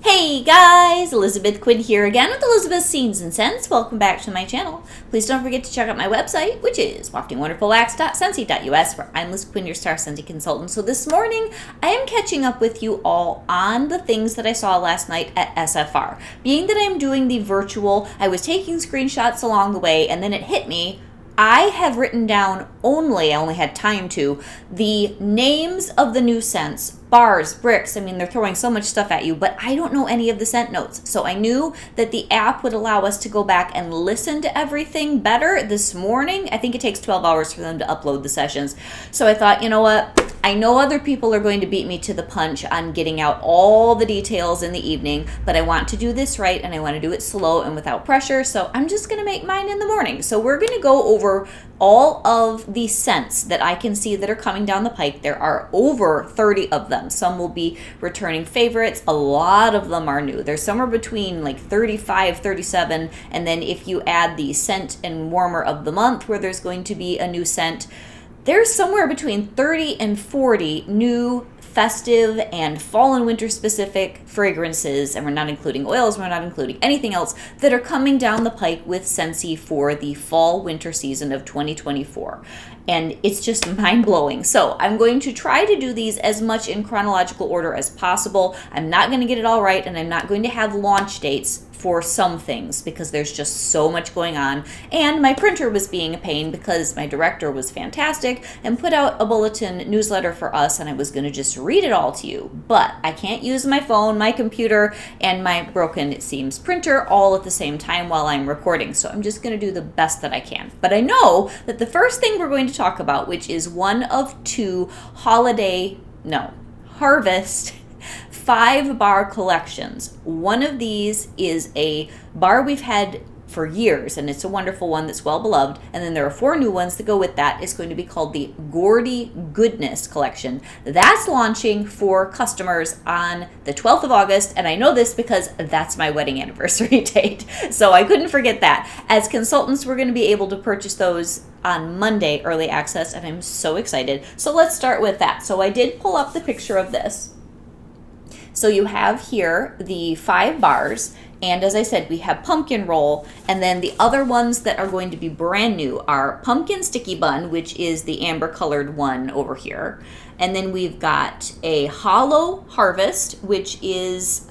Hey guys, Elizabeth Quinn here again with Elizabeth's Scenes and Scents. Welcome back to my channel. Please don't forget to check out my website, which is waftingwonderfulwax.scentsy.us, where I'm Liz Quinn, your star Scentsy consultant. So this morning, I am catching up with you all on the things that I saw last night at SFR. Being that I'm doing the virtual, I was taking screenshots along the way, and then it hit me. I have written down I only had time to, the names of the new scents, bars, bricks. I mean, they're throwing so much stuff at you, but I don't know any of the scent notes. So I knew that the app would allow us to go back and listen to everything better this morning. I think it takes 12 hours for them to upload the sessions. So I thought, you know what? I know other people are going to beat me to the punch on getting out all the details in the evening, but I want to do this right and I want to do it slow and without pressure. So I'm just going to make mine in the morning. So we're going to go over all of the scents that I can see that are coming down the pike. There are over 30 of them. Some will be returning favorites. A lot of them are new. There's somewhere between like 35, 37. And then if you add the scent and warmer of the month where there's going to be a new scent, there's somewhere between 30 and 40 new festive and fall and winter specific fragrances, and we're not including oils, we're not including anything else, that are coming down the pike with Scentsy for the fall winter season of 2024. And it's just mind-blowing. So I'm going to try to do these as much in chronological order as possible. I'm not going to get it all right, and I'm not going to have launch dates for some things because there's just so much going on. And my printer was being a pain because my director was fantastic and put out a bulletin newsletter for us, and I was going to just read it all to you. But I can't use my phone, my computer, and my broken, it seems, printer all at the same time while I'm recording. So I'm just going to do the best that I can. But I know that the first thing we're going to talk about, which is one of two harvest 5-bar collections. One of these is a bar we've had for years, and it's a wonderful one that's well beloved. And then there are 4 new ones that go with that. It's going to be called the Gordy Goodness Collection. That's launching for customers on the 12th of August, and I know this because that's my wedding anniversary date. So I couldn't forget that. As consultants, we're going to be able to purchase those on Monday, early access, and I'm so excited. So let's start with that. So I did pull up the picture of this. So you have here the 5 bars, and as I said, we have pumpkin roll, and then the other ones that are going to be brand new are pumpkin sticky bun, which is the amber colored one over here. And then we've got a hollow harvest, which is,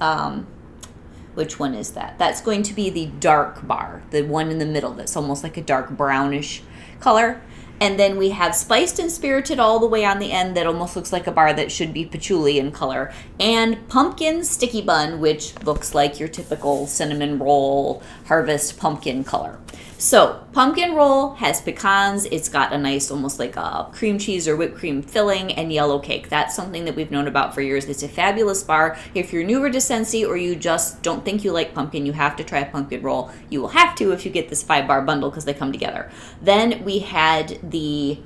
which one is that? That's going to be the dark bar, the one in the middle that's almost like a dark brownish color. And then we have spiced and spirited all the way on the end that almost looks like a bar that should be patchouli in color. And pumpkin sticky bun, which looks like your typical cinnamon roll harvest pumpkin color. So pumpkin roll has pecans. It's got a nice, almost like a cream cheese or whipped cream filling, and yellow cake. That's something that we've known about for years. It's a fabulous bar. If you're newer to Scentsy or you just don't think you like pumpkin, you have to try a pumpkin roll. You will have to if you get this 5-bar bundle because they come together. Then we had the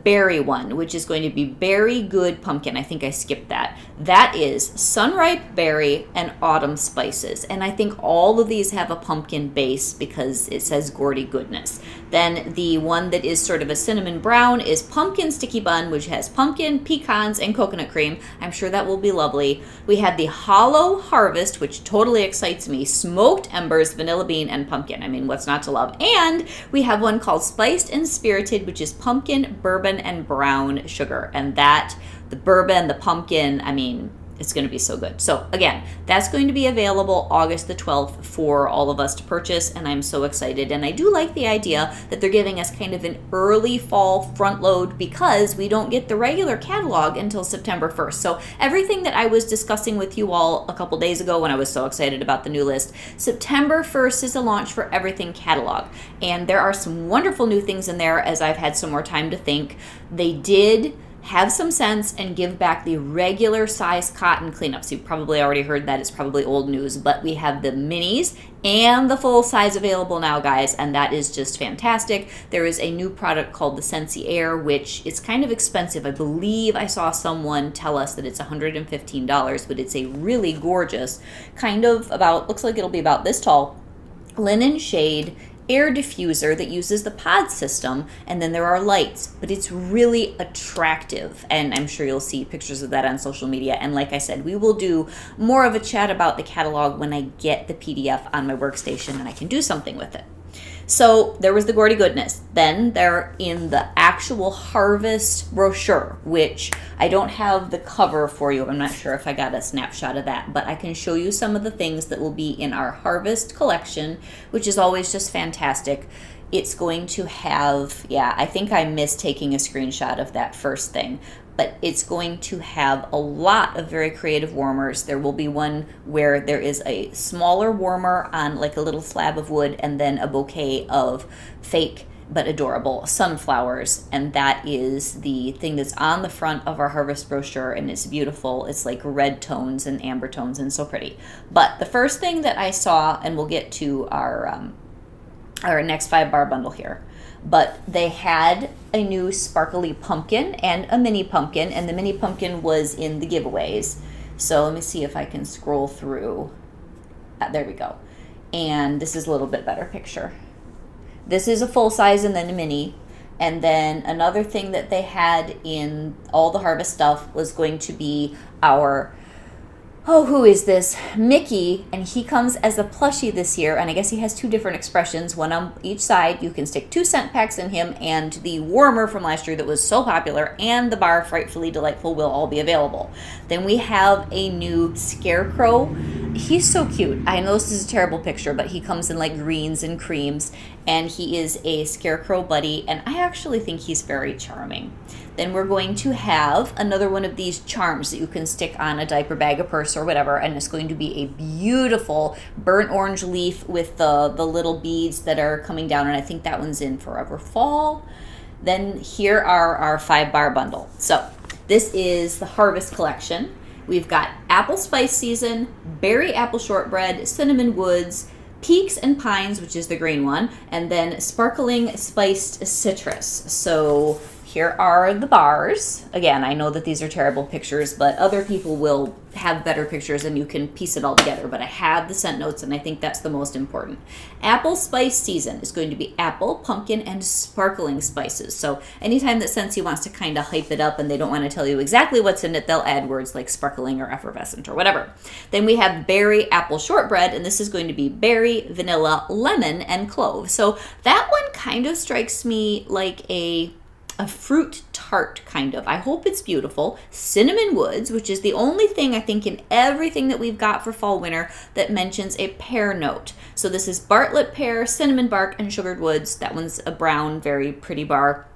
berry one, which is going to be Berry Good Pumpkin. I think I skipped that. That is sunripe berry and autumn spices. And I think all of these have a pumpkin base because it says Gordy Goodness. Then the one that is sort of a cinnamon brown is Pumpkin Sticky Bun, which has pumpkin, pecans, and coconut cream. I'm sure that will be lovely. We had the Hollow Harvest, which totally excites me. Smoked embers, vanilla bean, and pumpkin. I mean, what's not to love? And we have one called Spiced and Spirited, which is pumpkin, bourbon, and brown sugar. And that, the bourbon, the pumpkin, I mean, it's going to be so good. So again, that's going to be available August the 12th for all of us to purchase, and I'm so excited. And I do like the idea that they're giving us kind of an early fall front load because we don't get the regular catalog until September 1st. So everything that I was discussing with you all a couple days ago when I was so excited about the new list, September 1st is a launch for everything catalog. And there are some wonderful new things in there as I've had some more time to think. They did have some sense and give back the regular size cotton cleanups. You've probably already heard that. It's probably old news, but we have the minis and the full size available now, guys, and that is just fantastic. There is a new product called the Scentsy Air, which is kind of expensive. I believe I saw someone tell us that it's $115, but it's a really gorgeous, kind of about, looks like it'll be about this tall, linen shade air diffuser that uses the pod system, and then there are lights, but it's really attractive, and I'm sure you'll see pictures of that on social media. And like I said, we will do more of a chat about the catalog when I get the PDF on my workstation and I can do something with it. So there was the Gordy Goodness. Then they're in the actual Harvest brochure, which I don't have the cover for you. I'm not sure if I got a snapshot of that, but I can show you some of the things that will be in our Harvest collection, which is always just fantastic. It's going to have, I think I missed taking a screenshot of that first thing, but it's going to have a lot of very creative warmers. There will be one where there is a smaller warmer on like a little slab of wood, and then a bouquet of fake but adorable sunflowers, and that is the thing that's on the front of our Harvest brochure, and it's beautiful. It's like red tones and amber tones and so pretty. But the first thing that I saw, and we'll get to our next 5-bar bundle here, but they had a new sparkly pumpkin and a mini pumpkin, and the mini pumpkin was in the giveaways. So let me see if I can scroll through. There we go. And this is a little bit better picture. This is a full size and then a mini. And then another thing that they had in all the Harvest stuff was going to be our, who is this? Mickey, and he comes as a plushie this year, and I guess he has 2 different expressions, one on each side. You can stick 2 scent packs in him, and the warmer from last year that was so popular, and the bar Frightfully Delightful will all be available. Then we have a new Scarecrow. He's so cute. I know this is a terrible picture, but he comes in like greens and creams, and he is a Scarecrow buddy, and I actually think he's very charming. Then we're going to have another one of these charms that you can stick on a diaper bag, a purse, or whatever, and it's going to be a beautiful burnt orange leaf with the little beads that are coming down, and I think that one's in Forever Fall. Then here are our 5-bar bundle. So this is the Harvest collection. We've got Apple Spice Season, Berry Apple Shortbread, Cinnamon Woods, Peaks and Pines, which is the green one, and then Sparkling Spiced Citrus. So here are the bars. Again, I know that these are terrible pictures, but other people will have better pictures and you can piece it all together. But I have the scent notes, and I think that's the most important. Apple Spice Season is going to be apple, pumpkin, and sparkling spices. So anytime that Scentsy wants to kind of hype it up and they don't want to tell you exactly what's in it, they'll add words like sparkling or effervescent or whatever. Then we have Berry Apple Shortbread, and this is going to be berry, vanilla, lemon, and clove. So that one kind of strikes me like a fruit tart, kind of. I hope it's beautiful. Cinnamon Woods, which is the only thing I think in everything that we've got for fall winter that mentions a pear note. So this is Bartlett pear, cinnamon bark, and sugared woods. That one's a brown, very pretty bar.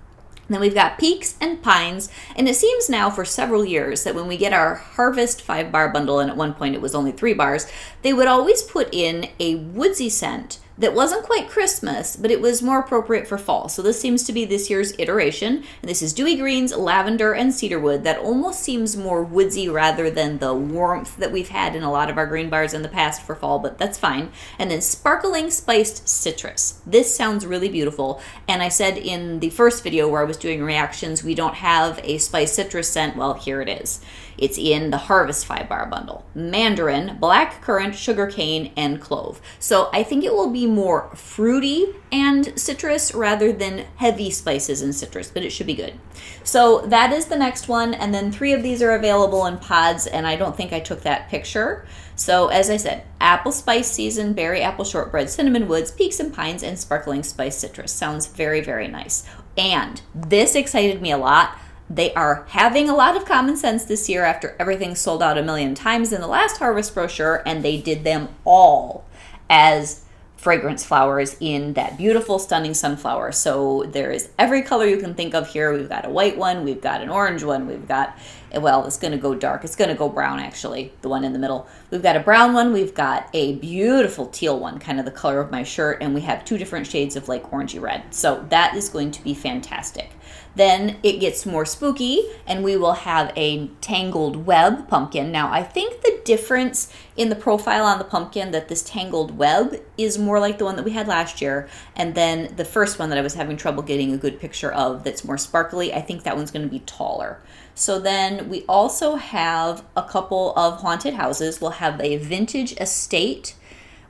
Then we've got Peaks and Pines, and it seems now for several years that when we get our Harvest 5-bar bundle, and at one point it was only 3 bars, they would always put in a woodsy scent that wasn't quite Christmas, but it was more appropriate for fall. So this seems to be this year's iteration. And this is Dewy Greens, Lavender, and Cedarwood. That almost seems more woodsy rather than the warmth that we've had in a lot of our green bars in the past for fall, but that's fine. And then Sparkling Spiced Citrus. This sounds really beautiful. And I said in the first video where I was doing reactions, we don't have a spiced citrus scent. Well, here it is. It's in the Harvest 5-bar bundle. Mandarin, black currant, sugarcane, and clove. So I think it will be more fruity and citrus rather than heavy spices and citrus, but it should be good. So that is the next one, and then 3 of these are available in pods, and I don't think I took that picture. So as I said, Apple Spice Season, Berry Apple Shortbread, Cinnamon Woods, Peaks and Pines, and Sparkling Spice Citrus. Sounds very, very nice. And this excited me a lot. They are having a lot of common sense this year after everything sold out a million times in the last Harvest brochure, and they did them all as fragrance flowers in that beautiful, stunning sunflower. So there is every color you can think of here. We've got a white one, we've got an orange one, we've got, well, it's going to go dark. It's going to go brown, actually, the one in the middle. We've got a brown one, we've got a beautiful teal one, kind of the color of my shirt, and we have 2 different shades of like orangey red. So that is going to be fantastic. Then it gets more spooky, and we will have a tangled web pumpkin. Now, I think the difference in the profile on the pumpkin that this tangled web is more like the one that we had last year, and then the first one that I was having trouble getting a good picture of that's more sparkly, I think that one's going to be taller. So then we also have a couple of haunted houses. We'll have a vintage estate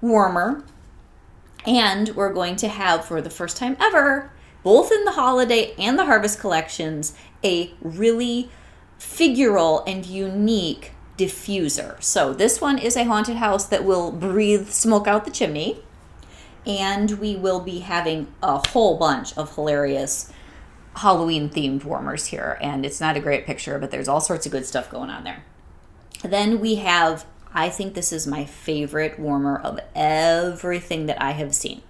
warmer, And we're going to have, for the first time ever, both in the holiday and the harvest collections, a really figural and unique diffuser. So this one is a haunted house that will breathe smoke out the chimney. And we will be having a whole bunch of hilarious Halloween themed warmers here. And it's not a great picture, but there's all sorts of good stuff going on there. Then we have, I think this is my favorite warmer of everything that I have seen.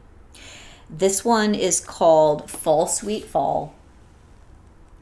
This one is called Fall Sweet Fall.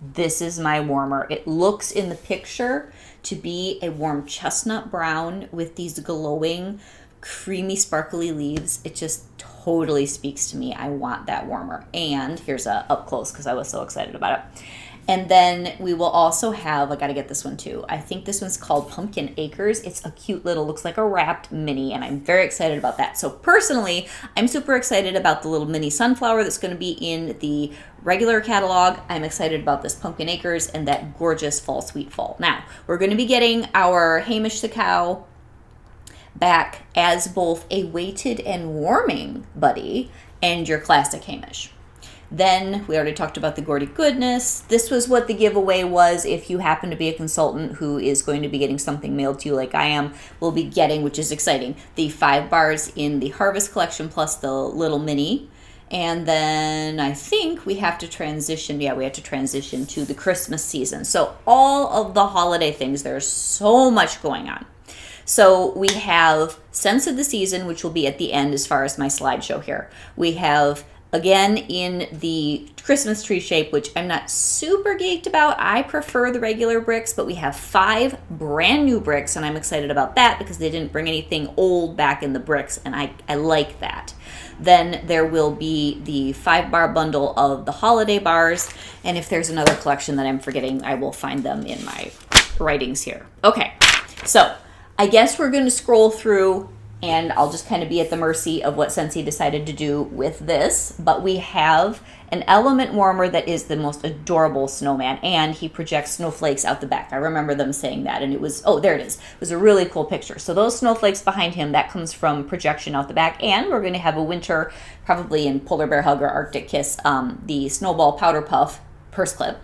This is my warmer. It looks in the picture to be a warm chestnut brown with these glowing, creamy, sparkly leaves. It just totally speaks to me. I want that warmer. And here's a up close because I was so excited about it. And then we will also have, I got to get this one too. I think this one's called Pumpkin Acres. It's a cute little, looks like a wrapped mini, and I'm very excited about that. So personally, I'm super excited about the little mini sunflower that's going to be in the regular catalog. I'm excited about this Pumpkin Acres and that gorgeous Fall Sweet Fall. Now, we're going to be getting our Hamish the Cow back as both a weighted and warming buddy and your classic Hamish. Then we already talked about the Gordy Goodness. This was what the giveaway was. If you happen to be a consultant who is going to be getting something mailed to you like I am, will be getting, which is exciting, the 5 bars in the Harvest Collection plus the little mini. And then I think we have to transition, we have to transition to the Christmas season. So all of the holiday things, there's so much going on. So we have Sense of the Season, which will be at the end as far as my slideshow here. We have, again, in the Christmas tree shape, which I'm not super geeked about. I prefer the regular bricks, but we have 5 brand new bricks, and I'm excited about that because they didn't bring anything old back in the bricks, and I like that. Then there will be the 5-bar bundle of the holiday bars, and if there's another collection that I'm forgetting, I will find them in my writings here. Okay, so I guess we're going to scroll through, and I'll just kind of be at the mercy of what Scentsy decided to do with this. But we have an element warmer that is the most adorable snowman, and he projects snowflakes out the back. I remember them saying that, and it was, oh, there it is. It was a really cool picture. So those snowflakes behind him, that comes from projection out the back, and we're going to have a winter, probably in Polar Bear Hug or Arctic Kiss, the Snowball Powder Puff purse clip.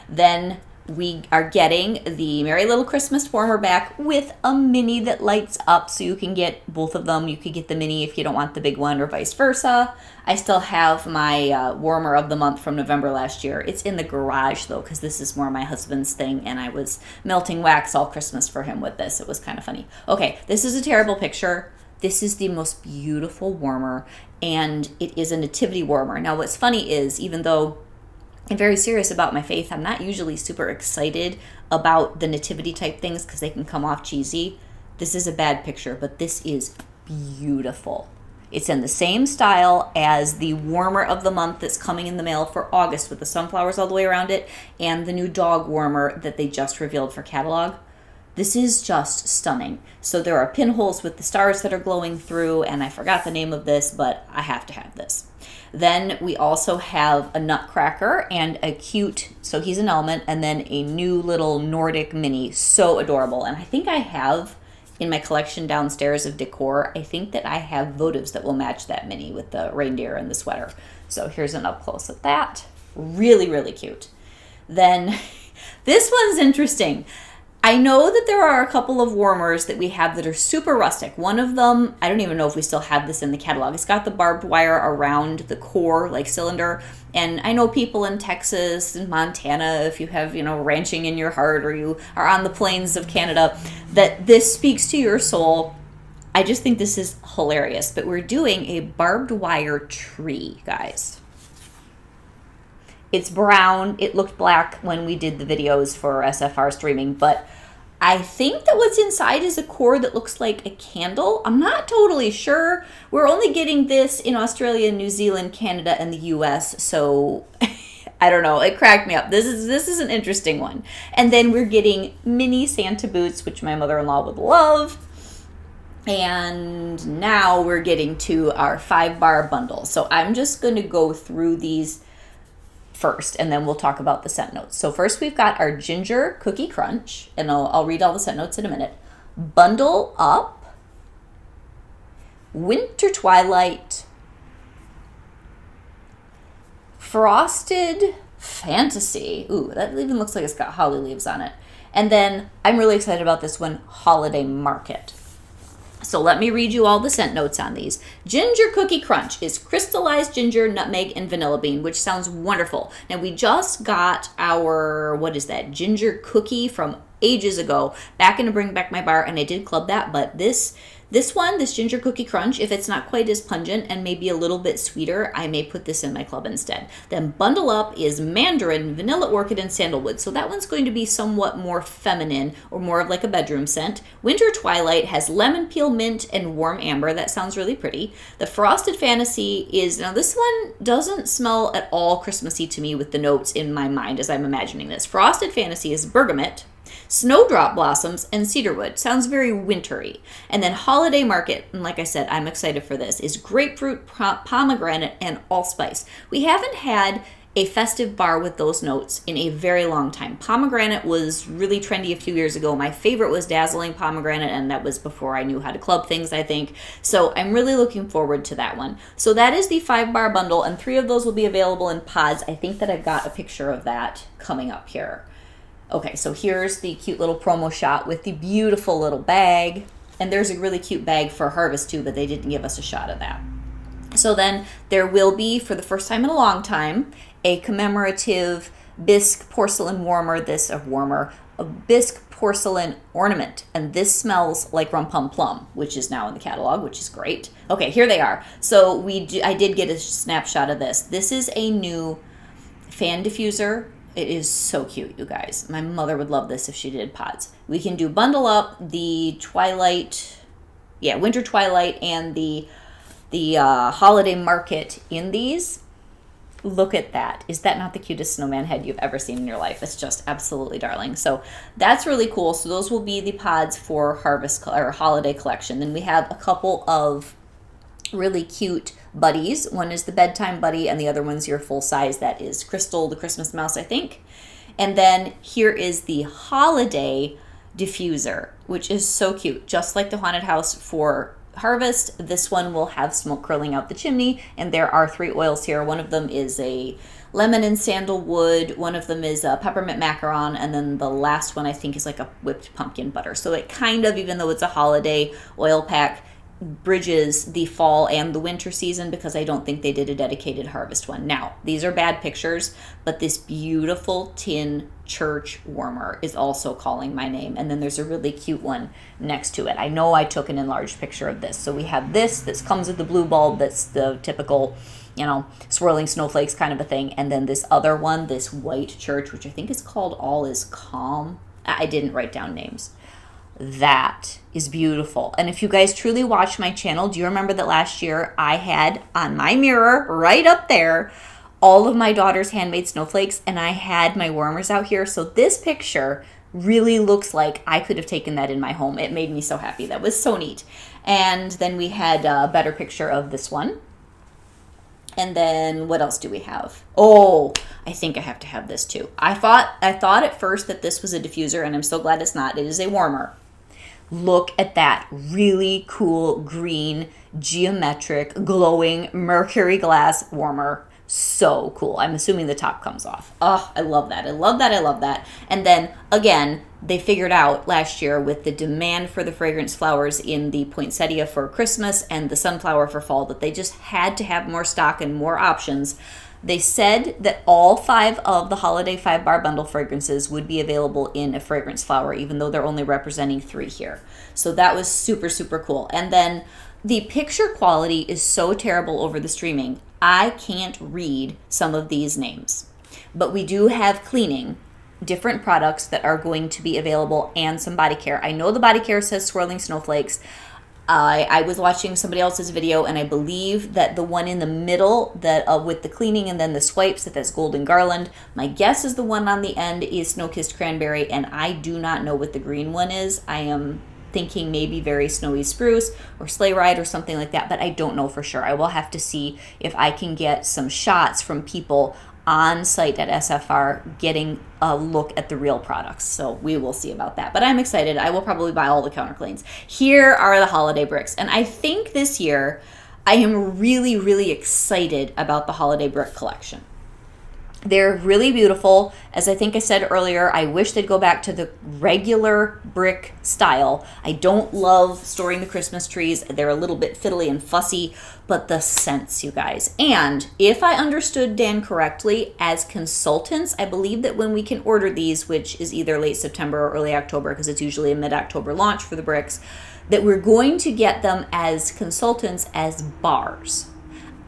Then we are getting the Merry Little Christmas warmer back with a mini that lights up, so you can get both of them. You could get the mini if you don't want the big one, or vice versa. I still have my warmer of the month from November last year. It's in the garage though, because this is more my husband's thing, and I was melting wax all Christmas for him with this. It was kind of funny. Okay, this is a terrible picture. This is the most beautiful warmer, and it is a nativity warmer. Now what's funny is, even though I'm very serious about my faith, I'm not usually super excited about the nativity type things because they can come off cheesy. This is a bad picture, but this is beautiful. It's in the same style as the warmer of the month that's coming in the mail for August with the sunflowers all the way around it, and the new dog warmer that they just revealed for catalog. This is just stunning. So there are pinholes with the stars that are glowing through, and I forgot the name of this, but I have to have this. Then we also have a nutcracker and a cute, so he's an element, and then a new little Nordic mini, so adorable. And I think I have in my collection downstairs of decor, I think that I have votives that will match that mini with the reindeer and the sweater. So here's an up close of that. Really, really cute. Then this one's interesting. I know that there are a couple of warmers that we have that are super rustic. One of them, I don't even know if we still have this in the catalog. It's got the barbed wire around the core, like cylinder. And I know people in Texas and Montana, if you have, ranching in your heart, or you are on the plains of Canada, that this speaks to your soul. I just think this is hilarious. But we're doing a barbed wire tree, guys. It's brown. It looked black when we did the videos for SFR streaming, but I think that what's inside is a core that looks like a candle. I'm not totally sure. We're only getting this in Australia, New Zealand, Canada, and the US, so I don't know. It cracked me up. This is an interesting one. And then we're getting mini Santa boots, which my mother-in-law would love. And now we're getting to our 5-bar bundle. So I'm just going to go through these first, and then we'll talk about the scent notes. So first we've got our Ginger Cookie Crunch, and I'll read all the scent notes in a minute. Bundle Up, Winter Twilight, Frosted Fantasy. Ooh, that even looks like it's got holly leaves on it. And then I'm really excited about this one, Holiday Market. So let me read you all the scent notes on these. Ginger Cookie Crunch is crystallized ginger, nutmeg, and vanilla bean, which sounds wonderful. Now we just got our, what is that, ginger cookie from ages ago, back in to Bring Back My Bar, and I did club that, but this Ginger Cookie Crunch, if it's not quite as pungent and maybe a little bit sweeter, I may put this in my club instead. Then Bundle Up is Mandarin, Vanilla Orchid, and Sandalwood. So that one's going to be somewhat more feminine or more of like a bedroom scent. Winter Twilight has Lemon Peel, Mint, and Warm Amber. That sounds really pretty. The Frosted Fantasy is, now this one doesn't smell at all Christmassy to me with the notes in my mind as I'm imagining this. Frosted Fantasy is Bergamot, Snowdrop Blossoms, and Cedarwood. Sounds very wintry. And then Holiday Market, and like I said, I'm excited for this, is Grapefruit, Pomegranate, and Allspice. We haven't had a festive bar with those notes in a very long time. Pomegranate was really trendy a few years ago. My favorite was Dazzling Pomegranate, and that was before I knew how to club things, I think. So I'm really looking forward to that one. So that is the 5-bar bundle, and 3 of those will be available in pods. I think that I've got a picture of that coming up here. Okay, so here's the cute little promo shot with the beautiful little bag. And there's a really cute bag for Harvest too, but they didn't give us a shot of that. So then there will be, for the first time in a long time, a commemorative bisque porcelain a bisque porcelain ornament. And this smells like Rum Pum Plum, which is now in the catalog, which is great. Okay, here they are. So I did get a snapshot of this. This is a new fan diffuser. It is so cute, you guys. My mother would love this if she did pods. We can do Bundle Up, the Twilight, Winter Twilight, and the Holiday Market in these. Look at that. Is that not the cutest snowman head you've ever seen in your life? It's just absolutely darling. So that's really cool. So those will be the pods for Harvest or Holiday Collection. Then we have a couple of really cute buddies. One is the bedtime buddy, and the other one's your full size. That is Crystal, the Christmas mouse, I think. And then here is the holiday diffuser, which is so cute. Just like the haunted house for Harvest, this one will have smoke curling out the chimney, and there are 3 oils here. One of them is a lemon and sandalwood, one of them is a peppermint macaron, and then the last one I think is like a whipped pumpkin butter. So it kind of, even though it's a holiday oil pack, bridges the fall and the winter season, because I don't think they did a dedicated Harvest one. Now, these are bad pictures, but this beautiful tin church warmer is also calling my name. And then there's a really cute one next to it. I know I took an enlarged picture of this. So we have this comes with the blue bulb, that's the typical, swirling snowflakes kind of a thing. And then this other one, this white church, which I think is called All Is Calm. I didn't write down names. That is beautiful. And if you guys truly watch my channel, do you remember that last year I had on my mirror right up there all of my daughter's handmade snowflakes, and I had my warmers out here? So this picture really looks like I could have taken that in my home. It made me so happy. That was so neat. And then we had a better picture of this one. And then what else do we have? Oh, I think I have to have this too. I thought at first that this was a diffuser, and I'm so glad it's not. It is a warmer. Look at that really cool green geometric glowing mercury glass warmer. So cool. I'm assuming the top comes off. Oh, I love that. I love that. I love that. And then again, they figured out last year with the demand for the fragrance flowers in the poinsettia for Christmas and the sunflower for fall that they just had to have more stock and more options. They said that all 5 of the holiday 5-bar bundle fragrances would be available in a fragrance flower, even though they're only representing 3 here. So that was super, super cool. And then the picture quality is so terrible over the streaming, I can't read some of these names. But we do have cleaning, different products that are going to be available, and some body care. I know the body care says swirling snowflakes. I was watching somebody else's video, and I believe that the one in the middle that with the cleaning and then the swipes, that's golden garland. My guess is the one on the end is snow-kissed cranberry, and I do not know what the green one is. I am thinking maybe very snowy spruce or sleigh ride or something like that, but I don't know for sure. I will have to see if I can get some shots from people on site at SFR getting a look at the real products. So we will see about that. But I'm excited. I will probably buy all the counter cleans. Here are the holiday bricks. And I think this year I am really, really excited about the holiday brick collection. They're really beautiful. As I think I said earlier, I wish they'd go back to the regular brick style. I don't love storing the Christmas trees. They're a little bit fiddly and fussy, but the scents, you guys. And if I understood Dan correctly, as consultants, I believe that when we can order these, which is either late September or early October, because it's usually a mid-October launch for the bricks, that we're going to get them as consultants as bars.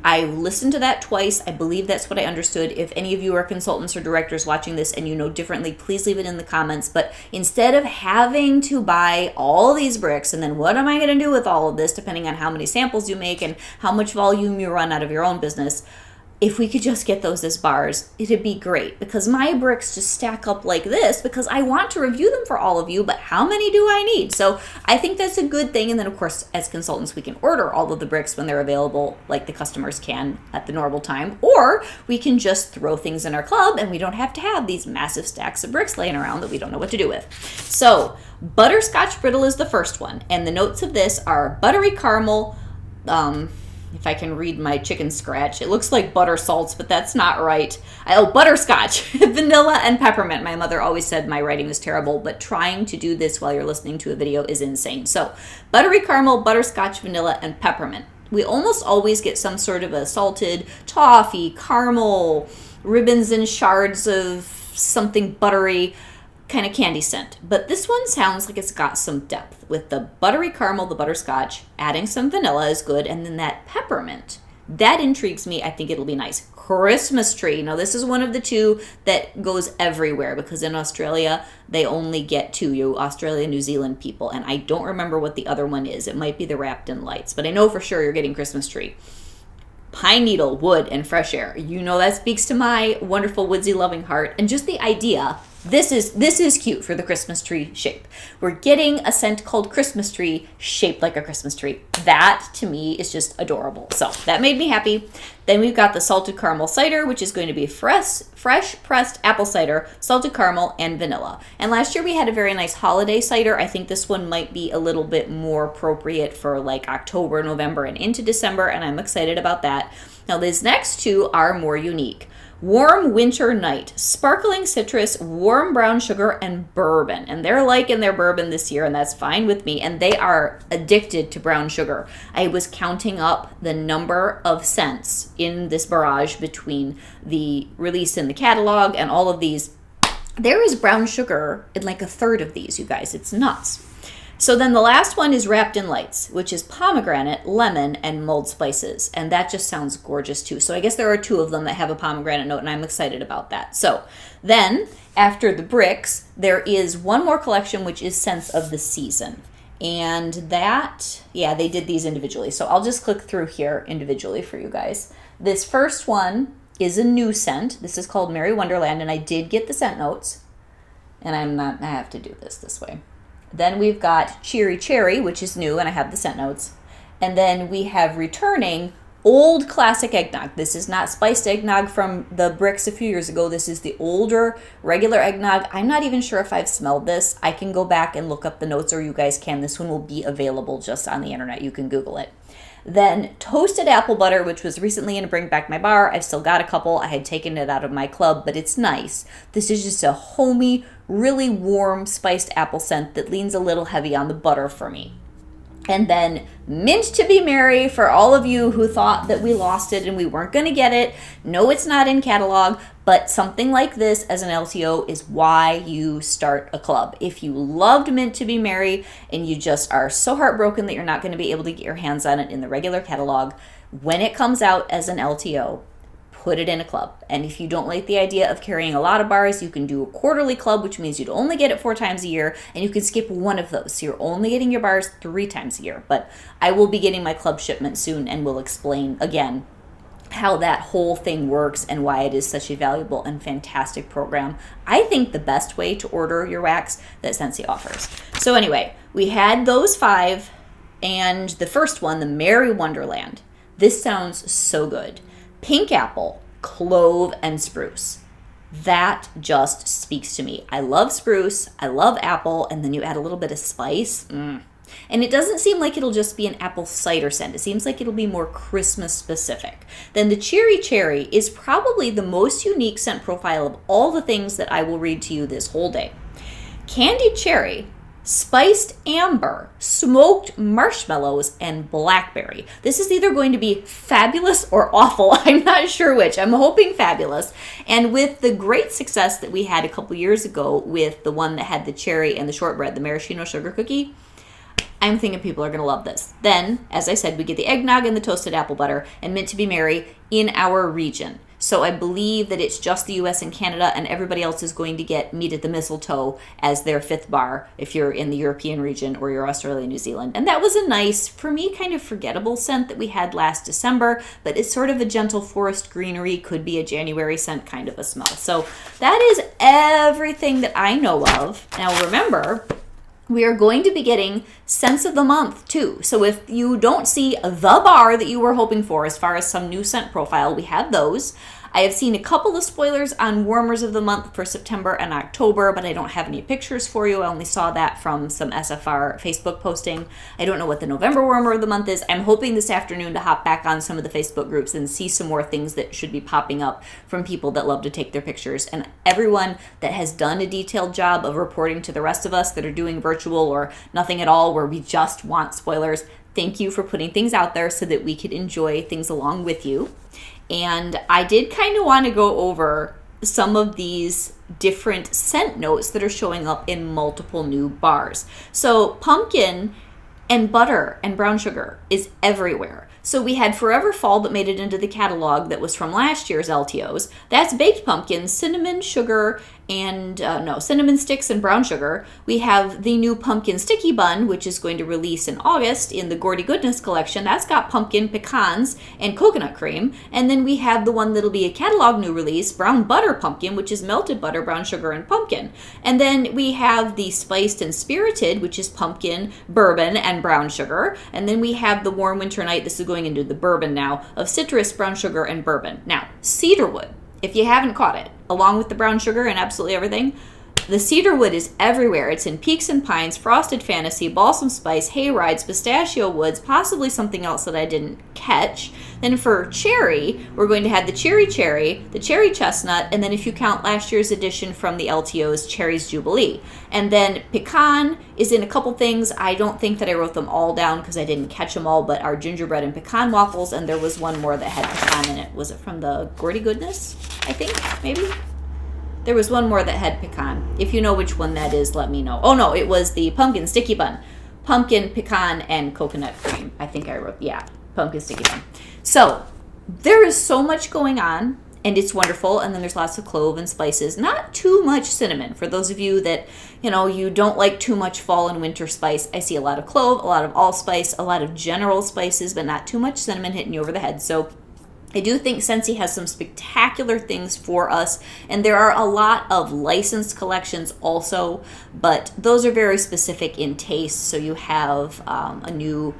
I listened to that twice. I believe that's what I understood. If any of you are consultants or directors watching this and you know differently, please leave it in the comments. But instead of having to buy all these bricks, and then what am I going to do with all of this, depending on how many samples you make and how much volume you run out of your own business, if we could just get those as bars, it'd be great, because my bricks just stack up like this because I want to review them for all of you, but how many do I need? So I think that's a good thing. And then of course, as consultants, we can order all of the bricks when they're available, like the customers can at the normal time, or we can just throw things in our club and we don't have to have these massive stacks of bricks laying around that we don't know what to do with. So butterscotch brittle is the first one. And the notes of this are buttery caramel, if I can read my chicken scratch, it looks like butter salts, but that's not right. Butterscotch, vanilla, and peppermint. My mother always said my writing is terrible, but trying to do this while you're listening to a video is insane. So buttery caramel, butterscotch, vanilla, and peppermint. We almost always get some sort of a salted toffee, caramel, ribbons and shards of something buttery kind of candy scent. But this one sounds like it's got some depth with the buttery caramel, the butterscotch, adding some vanilla is good, and then that peppermint. That intrigues me. I think it'll be nice. Christmas tree. Now this is one of the two that goes everywhere, because in Australia they only get two, you Australia, New Zealand people, and I don't remember what the other one is. It might be the wrapped in lights, but I know for sure you're getting Christmas tree. Pine needle, wood, and fresh air. You know that speaks to my wonderful woodsy loving heart, and just the idea. This is cute for the Christmas tree shape. We're getting a scent called Christmas tree shaped like a Christmas tree. That to me is just adorable. So that made me happy. Then we've got the salted caramel cider, which is going to be fresh pressed apple cider, salted caramel, and vanilla. And last year we had a very nice holiday cider. I think this one might be a little bit more appropriate for like October, November, and into December, and I'm excited about that. Now these next two are more unique. Warm Winter Night, sparkling citrus, warm brown sugar, and bourbon. And they're liking their bourbon this year, and that's fine with me. And they are addicted to brown sugar. I was counting up the number of scents in this barrage between the release in the catalog and all of these. There is brown sugar in like a third of these, you guys. It's nuts. So then the last one is Wrapped in Lights, which is pomegranate, lemon, and mulled spices. And that just sounds gorgeous too. So I guess there are two of them that have a pomegranate note, and I'm excited about that. So then after the bricks, there is one more collection, which is Scents of the Season. And that, yeah, they did these individually. So I'll just click through here individually for you guys. This first one is a new scent. This is called Merry Wonderland, and I did get the scent notes. And I have to do this way. Then we've got Cheery Cherry, which is new, and I have the scent notes. And then we have returning Old Classic Eggnog. This is not spiced eggnog from the bricks a few years ago. This is the older regular eggnog. I'm not even sure if I've smelled this. I can go back and look up the notes, or you guys can. This one will be available just on the internet. You can Google it. Then Toasted Apple Butter, which was recently in Bring Back My Bar. I've still got a couple. I had taken it out of my club, but it's nice. This is just a homey, really warm spiced apple scent that leans a little heavy on the butter for me. And then Mint to Be Merry, for all of you who thought that we lost it and we weren't going to get it. No, it's not in catalog, but something like this as an LTO is why you start a club. If you loved Mint to Be Merry and you just are so heartbroken that you're not going to be able to get your hands on it in the regular catalog, when it comes out as an LTO, put it in a club. And if you don't like the idea of carrying a lot of bars, you can do a quarterly club, which means you'd only get it 4 times a year, and you can skip one of those. So you're only getting your bars 3 times a year. But I will be getting my club shipment soon, and will explain again how that whole thing works and why it is such a valuable and fantastic program. I think the best way to order your wax that Scentsy offers. So anyway, we had those 5, and the first one, the Merry Wonderland. This sounds so good. Pink apple, clove, and spruce. That just speaks to me. I love spruce, I love apple, and then you add a little bit of spice. And it doesn't seem like it'll just be an apple cider scent. It seems like it'll be more Christmas specific. Then the cherry cherry is probably the most unique scent profile of all the things that I will read to you this whole day. Candied cherry, spiced amber, smoked marshmallows, and blackberry. This is either going to be fabulous or awful. I'm not sure which. I'm hoping fabulous. And with the great success that we had a couple years ago with the one that had the cherry and the shortbread, the maraschino sugar cookie, I'm thinking people are going to love this. Then, as I said, we get the eggnog and the toasted apple butter and mint to be merry in our region. So I believe that it's just the US and Canada, and everybody else is going to get Meet at the Mistletoe as their 5th bar if you're in the European region or you're Australia, New Zealand. And that was a nice, for me, kind of forgettable scent that we had last December, but it's sort of a gentle forest greenery, could be a January scent kind of a smell. So that is everything that I know of. Now remember, we are going to be getting scents of the month too. So if you don't see the bar that you were hoping for as far as some new scent profile, we have those. I have seen a couple of spoilers on warmers of the month for September and October, but I don't have any pictures for you. I only saw that from some SFR Facebook posting. I don't know what the November warmer of the month is. I'm hoping this afternoon to hop back on some of the Facebook groups and see some more things that should be popping up from people that love to take their pictures. And everyone that has done a detailed job of reporting to the rest of us that are doing virtual or nothing at all, where we just want spoilers, thank you for putting things out there so that we could enjoy things along with you. And I did kind of want to go over some of these different scent notes that are showing up in multiple new bars. So pumpkin and butter and brown sugar is everywhere. So we had Forever Fall that made it into the catalog that was from last year's LTOs. That's baked pumpkin, cinnamon, sugar, and cinnamon sticks and brown sugar. We have the new pumpkin sticky bun, which is going to release in August in the Gordy Goodness collection. That's got pumpkin, pecans, and coconut cream. And then we have the one that'll be a catalog new release, brown butter pumpkin, which is melted butter, brown sugar, and pumpkin. And then we have the spiced and spirited, which is pumpkin, bourbon, and brown sugar. And then we have the warm winter night. This is going into the bourbon now, of citrus, brown sugar, and bourbon. Now, cedarwood, if you haven't caught it, along with the brown sugar and absolutely everything, the cedarwood is everywhere. It's in Peaks and Pines, Frosted Fantasy, Balsam Spice, Hayrides, Pistachio Woods, possibly something else that I didn't catch. Then for cherry, we're going to have the cherry cherry, the cherry chestnut, and then if you count last year's edition from the LTOs, Cherry's Jubilee. And then pecan is in a couple things. I don't think that I wrote them all down because I didn't catch them all, but our gingerbread and pecan waffles, and there was one more that had pecan in it. Was it from the Gordy Goodness, I think, maybe? There was one more that had pecan. If you know which one that is, let me know. Oh no, it was the pumpkin sticky bun. Pumpkin, pecan, and coconut cream. I think I wrote, yeah, pumpkin sticky bun. So there is so much going on, and it's wonderful. And then there's lots of clove and spices. Not too much cinnamon. For those of you that, you don't like too much fall and winter spice, I see a lot of clove, a lot of allspice, a lot of general spices, but not too much cinnamon hitting you over the head. So I do think Scentsy has some spectacular things for us, and there are a lot of licensed collections also, but those are very specific in taste. So you have a new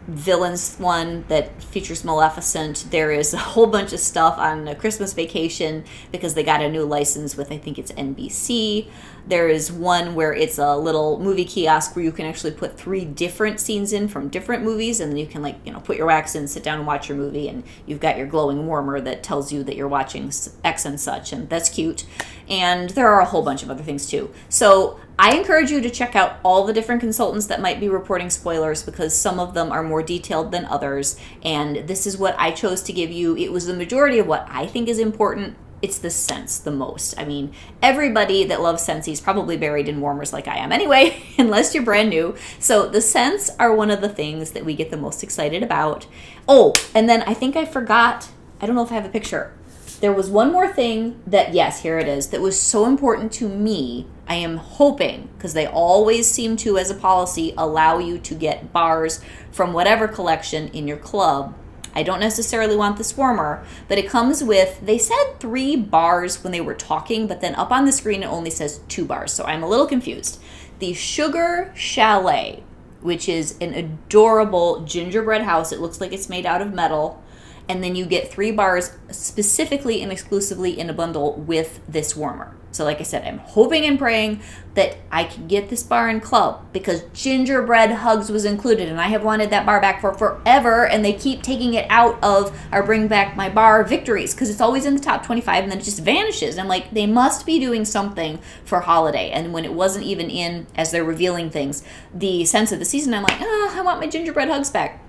Villains one that features Maleficent. There is a whole bunch of stuff on a Christmas Vacation because they got a new license with, I think it's NBC. There is one where it's a little movie kiosk where you can actually put 3 different scenes in from different movies, and then you can put your wax in, sit down and watch your movie, and you've got your glowing warmer that tells you that you're watching X and such, and that's cute. And there are a whole bunch of other things too. So I encourage you to check out all the different consultants that might be reporting spoilers because some of them are more detailed than others, and this is what I chose to give you. It was the majority of what I think is important. It's the scents the most. I mean, everybody that loves Scentsy is probably buried in warmers like I am anyway, unless you're brand new. So the scents are one of the things that we get the most excited about. Oh, and then I think I forgot, I don't know if I have a picture. There was one more thing that, yes, here it is, that was so important to me. I am hoping, because they always seem to, as a policy, allow you to get bars from whatever collection in your club. I don't necessarily want this warmer, but it comes with, they said 3 bars when they were talking, but then up on the screen it only says 2 bars, so I'm a little confused. The Sugar Chalet, which is an adorable gingerbread house. It looks like it's made out of metal. And then you get 3 bars specifically and exclusively in a bundle with this warmer. So like I said, I'm hoping and praying that I can get this bar in club, because gingerbread hugs was included, and I have wanted that bar back for forever, and they keep taking it out of our Bring Back My Bar victories, because it's always in the top 25 and then it just vanishes. I'm like, they must be doing something for holiday. And when it wasn't even in, as they're revealing things, the sense of the season, I'm like, I want my gingerbread hugs back.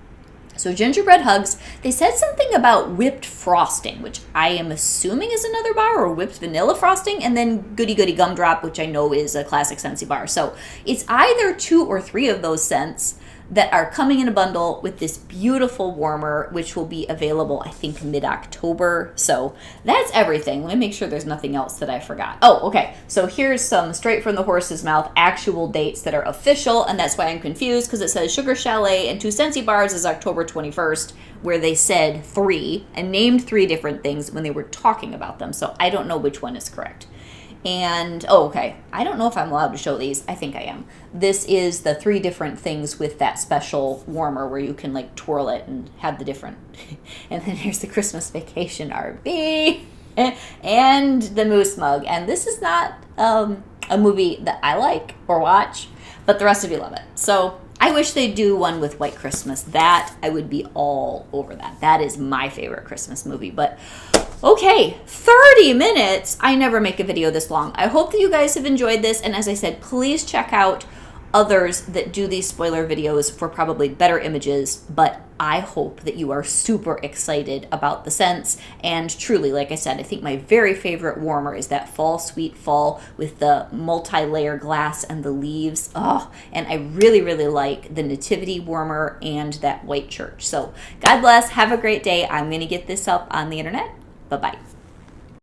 So gingerbread hugs, they said something about whipped frosting, which I am assuming is another bar, or whipped vanilla frosting, and then Goody Goody Gumdrop, which I know is a classic Scentsy bar. So it's either 2 or 3 of those scents that are coming in a bundle with this beautiful warmer, which will be available, I think, mid-October. So that's everything. Let me make sure there's nothing else that I forgot. Oh, okay. So here's some straight from the horse's mouth actual dates that are official, and that's why I'm confused, because it says Sugar Chalet and 2 Scentsy bars is October 21st, where they said 3 and named 3 different things when they were talking about them. So I don't know which one is correct. And, okay, I don't know if I'm allowed to show these. I think I am. This is the 3 different things with that special warmer where you can, like, twirl it and have the different. And then here's the Christmas Vacation RB and the Moose Mug. And this is not a movie that I like or watch, but the rest of you love it. So I wish they'd do one with White Christmas. That, I would be all over that. That is my favorite Christmas movie. But okay, 30 minutes. I never make a video this long. I hope that you guys have enjoyed this. And as I said, please check out others that do these spoiler videos for probably better images. But I hope that you are super excited about the scents. And truly, like I said, I think my very favorite warmer is that Fall Sweet Fall with the multi-layer glass and the leaves. Oh, and I really, really like the Nativity warmer and that White Church. So God bless. Have a great day. I'm going to get this up on the internet. Bye-bye.